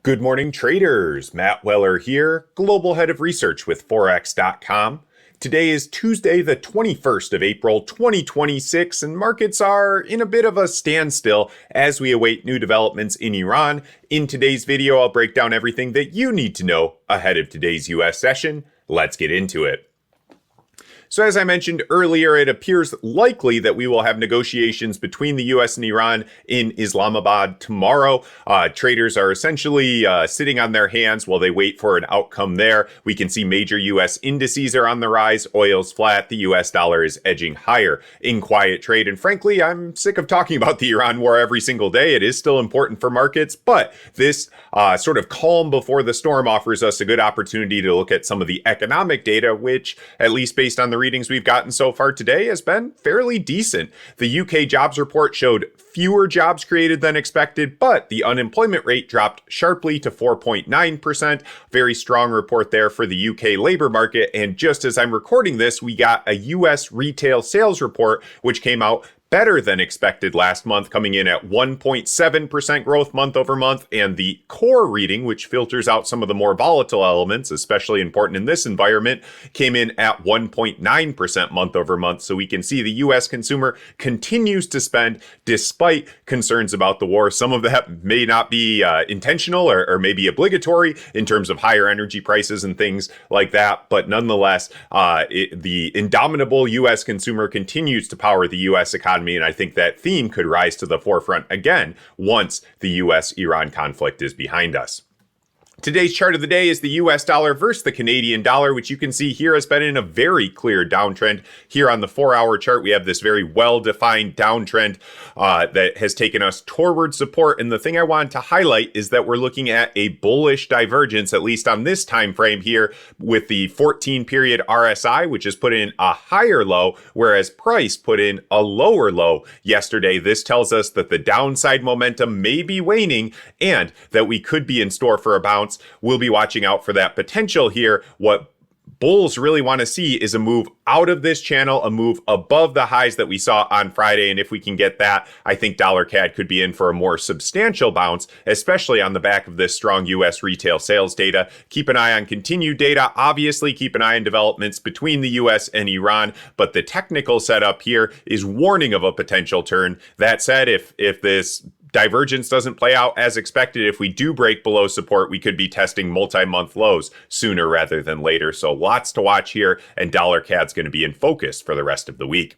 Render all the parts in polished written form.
Good morning, traders. Matt Weller here, Global Head of Research with FOREX.com. Today is Tuesday, the 21st of April, 2026, and markets are in a bit of a standstill as we await new developments in Iran. In today's video, I'll break down everything that you need to know ahead of today's U.S. session. Let's get into it. So as I mentioned earlier, it appears likely that we will have negotiations between the U.S. and Iran in Islamabad tomorrow. Traders are essentially sitting on their hands while they wait for an outcome there. We can see major U.S. indices are on the rise. Oil's flat. The U.S. dollar is edging higher in quiet trade. And frankly, I'm sick of talking about the Iran war every single day. It is still important for markets, but this sort of calm before the storm offers us a good opportunity to look at some of the economic data, which, at least based on the readings we've gotten so far today, has been fairly decent. The UK jobs report showed fewer jobs created than expected, but the unemployment rate dropped sharply to 4.9%. Very strong report there for the UK labor market. And just as I'm recording this, we got a US retail sales report, which came out better than expected last month, coming in at 1.7% growth month over month. And the core reading, which filters out some of the more volatile elements, especially important in this environment, came in at 1.9% month over month. So we can see the U.S. consumer continues to spend despite concerns about the war. Some of that may not be intentional or maybe obligatory in terms of higher energy prices and things like that. But nonetheless, the indomitable U.S. consumer continues to power the U.S. economy. And I think that theme could rise to the forefront again once the U.S.-Iran conflict is behind us. Today's chart of the day is the US dollar versus the Canadian dollar, which you can see here has been in a very clear downtrend. Here on the 4-hour chart, we have this very well-defined downtrend that has taken us toward support. And the thing I wanted to highlight is that we're looking at a bullish divergence, at least on this time frame here, with the 14-period RSI, which has put in a higher low, whereas price put in a lower low yesterday. This tells us that the downside momentum may be waning and that we could be in store for a bounce. We'll be watching out for that potential here. What bulls really want to see is a move out of this channel, a move above the highs that we saw on Friday. And if we can get that, I think dollar CAD could be in for a more substantial bounce, especially on the back of this strong U.S. retail sales data. Keep an eye on continued data. Obviously, keep an eye on developments between the U.S. and Iran. But the technical setup here is warning of a potential turn. That said, if this divergence doesn't play out as expected, if we do break below support, we could be testing multi-month lows sooner rather than later. So lots to watch here, and dollar CAD's going to be in focus for the rest of the week.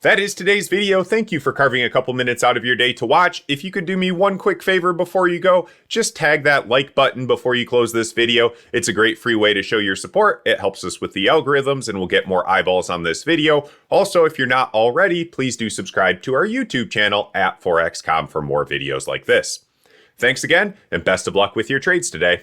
That is today's video. Thank you for carving a couple minutes out of your day to watch. If you could do me one quick favor before you go, just tag that like button before you close this video. It's a great free way to show your support. It helps us with the algorithms and we'll get more eyeballs on this video. Also, if you're not already, please do subscribe to our YouTube channel at FOREX.com for more videos like this. Thanks again, and best of luck with your trades today.